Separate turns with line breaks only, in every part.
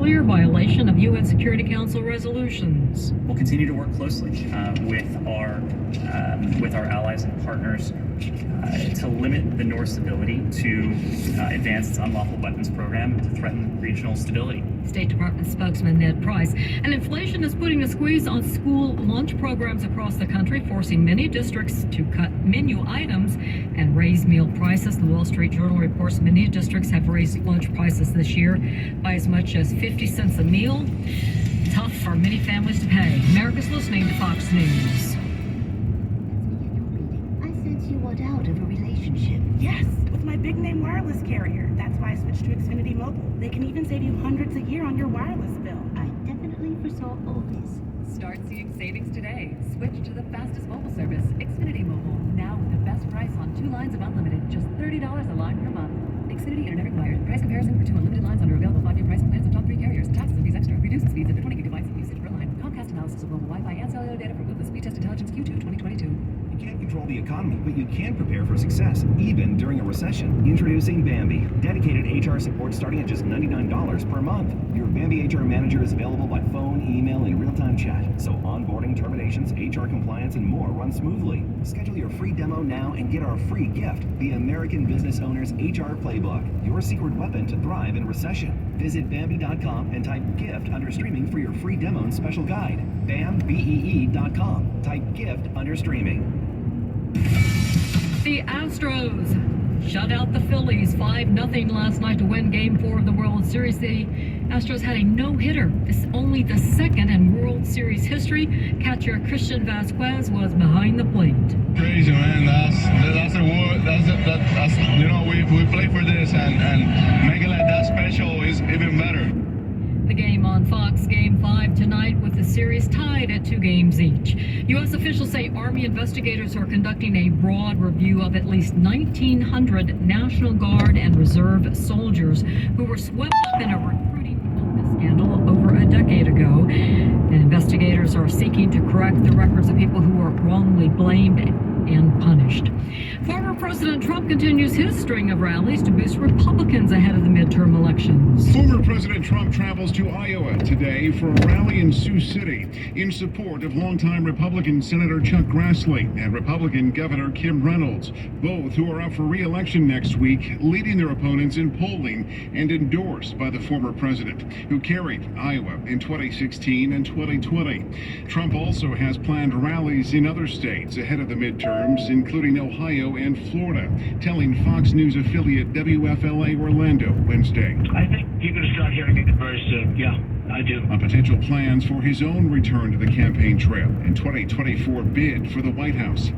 clear violation of UN Security Council resolutions.
We'll continue to work closely with our allies and partners to limit the North's ability to advance its unlawful weapons program and to threaten regional stability.
State Department spokesman Ned Price. And inflation is putting a squeeze on school lunch programs across the country, forcing many districts to cut menu items and raise meal prices. The Wall Street Journal reports many districts have raised lunch prices this year by as much as 50 cents a meal. Tough for many families to pay. America's listening to Fox News.
I sense you want out of a relationship.
Yes, with my big name wireless carrier. That's why I switched to Xfinity Mobile. They can even save you hundreds a year on your wireless bill.
I definitely foresaw all this.
Start seeing savings today. Switch to the fastest mobile service, Xfinity Mobile. Now with the best price on 2 lines of unlimited, just $30 a line per month. Xfinity Internet required. Price comparison for 2 unlimited lines under available 5-year pricing plans of top 3 carriers. Taxes and fees extra. Reduced speeds up to 20 gigabytes of usage per line. Comcast analysis of mobile Wi-Fi and cellular data for Ookla Speed Test Intelligence Q2 2022.
You can't control the economy, but you can prepare for success, even during a recession. Introducing Bambi, dedicated HR support starting at just $99 per month. Your Bambi HR manager is available by phone, email, and real-time chat, so onboarding, terminations, HR compliance, and more run smoothly. Schedule your free demo now and get our free gift, the American Business Owner's HR Playbook, your secret weapon to thrive in recession. Visit Bambi.com and type gift under streaming for your free demo and special guide. BAMBEE.com. Type gift under streaming.
The Astros shut out the Phillies 5-0 last night to win Game 4 of the World Series. The Astros had a no-hitter. It's only the second in World Series history. Catcher Christian Vasquez was behind the plate.
Crazy, man. That's a word. That's you know, we play for this, and making like that special is even better.
The game on Fox, Game 5 tonight, with the series tied at 2 games each. U.S. officials say Army investigators are conducting a broad review of at least 1,900 National Guard and Reserve soldiers who were swept up in a recruiting scandal over a decade ago. And investigators are seeking to correct the records of people who were wrongly blamed and punished. Former President Trump continues his string of rallies to boost Republicans ahead of the midterm elections.
Former President Trump travels to Iowa today for a rally in Sioux City in support of longtime Republican Senator Chuck Grassley and Republican Governor Kim Reynolds, both who are up for re-election next week, leading their opponents in polling and endorsed by the former president, who carried Iowa in 2016 and 2020. Trump also has planned rallies in other states ahead of the midterms, including Ohio and Florida, telling Fox News affiliate WFLA Orlando Wednesday.
I think you're going to start hearing it very soon. Yeah, I do.
On potential plans for his own return to the campaign trail and 2024 bid for the White House.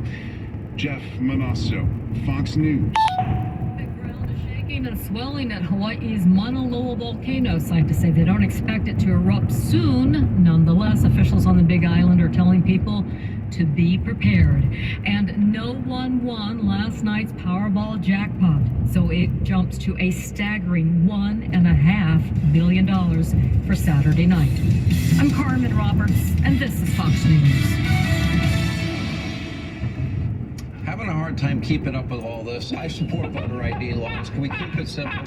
Jeff Manasso, Fox News.
The ground is shaking and swelling at Hawaii's Mauna Loa volcano. Scientists say they don't expect it to erupt soon. Nonetheless, officials on the Big Island are telling people to be prepared. And no one won last night's Powerball jackpot, so it jumps to a staggering $1.5 billion for Saturday night. I'm Carmen Roberts, and this is Fox News.
Having a hard time keeping up with all this. I support voter ID laws. Can we keep it simple?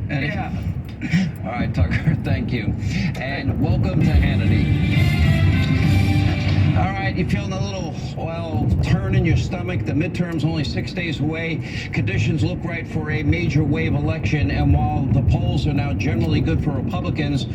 Yeah.
All right, Tucker, thank you. And welcome to Hannity. All right, you feeling a little, well, turn in your stomach? The midterm's only 6 days away. Conditions look right for a major wave election. And while the polls are now generally good for Republicans,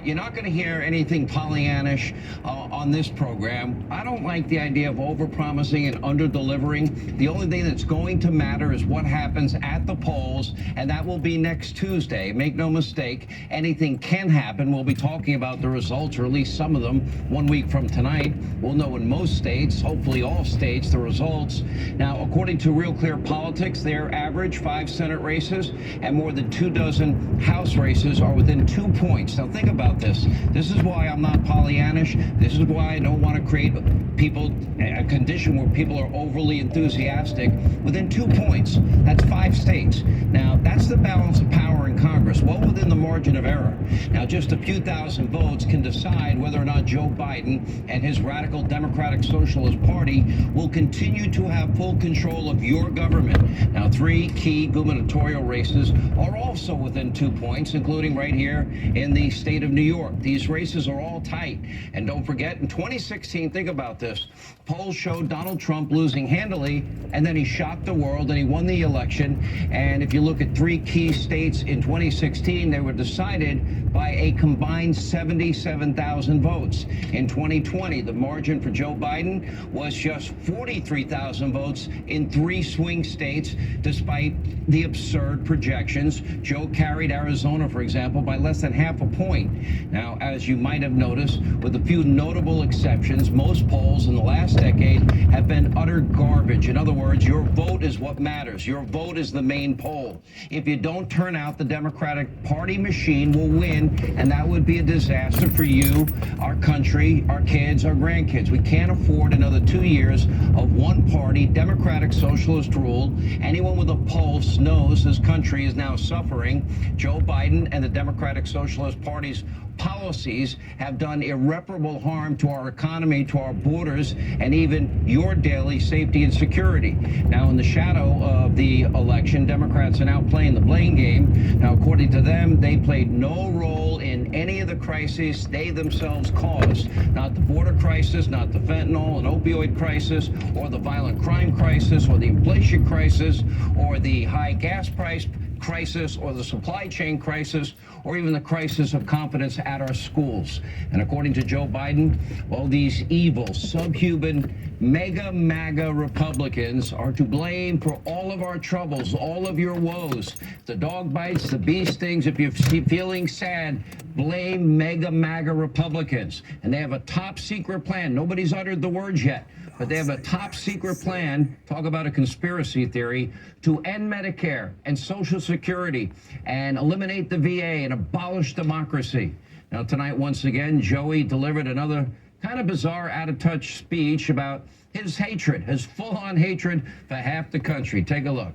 you're not going to hear anything Pollyannish on this program. I don't like the idea of overpromising and under-delivering. The only thing that's going to matter is what happens at the polls, and that will be next Tuesday. Make no mistake, anything can happen. We'll be talking about the results, or at least some of them, 1 week from tonight. We'll know in most states, hopefully all states, the results. Now, according to Real Clear Politics, their average 5 Senate races and more than 24 House races are within 2 points. Now, think about this. This is why I'm not Pollyannish. This is why I don't want to create a condition where people are overly enthusiastic. Within 2 points, that's 5 states. Now, that's the balance of power in Congress, well within the margin of error. Now, just a few thousand votes can decide whether or not Joe Biden and his radical tyrannical Democratic Socialist Party will continue to have full control of your government. Now, 3 key gubernatorial races are also within 2 points, including right here in the state of New York. These races are all tight. And don't forget, in 2016, think about this, polls showed Donald Trump losing handily, and then he shocked the world and he won the election. And if you look at 3 key states in 2016, they were decided by a combined 77,000 votes. In 2020, the margin for Joe Biden was just 43,000 votes in 3 swing states, despite the absurd projections. Joe carried Arizona, for example, by less than half a point. Now, as you might have noticed, with a few notable exceptions, most polls in the last decade have been utter garbage. In other words, your vote is what matters. Your vote is the main poll. If you don't turn out, the Democratic Party machine will win, and that would be a disaster for you, our country, our kids, our grandkids. We can't afford another 2 years of one-party Democratic Socialist rule. Anyone with a pulse knows this country is now suffering. Joe Biden and the Democratic Socialist Party's policies have done irreparable harm to our economy, to our borders, and even your daily safety and security. Now, in the shadow of the election, Democrats are now playing the blame game. Now, according to them, they played no role in any of the crises they themselves caused. Not the border crisis, not the fentanyl and opioid crisis, or the violent crime crisis, or the inflation crisis, or the high gas price crisis, or the supply chain crisis, or even the crisis of confidence at our schools. And according to Joe Biden, all these evil, subhuman, MAGA Republicans are to blame for all of our troubles, all of your woes. The dog bites, the bee stings. If you're feeling sad, blame MAGA Republicans. And they have a top secret plan. Nobody's uttered the words yet, but they have a top secret plan, talk about a conspiracy theory, to end Medicare and Social Security and eliminate the VA and abolish democracy. Now, tonight, once again, Joey delivered another kind of bizarre, out-of-touch speech about his hatred, his full-on hatred for half the country. Take a look.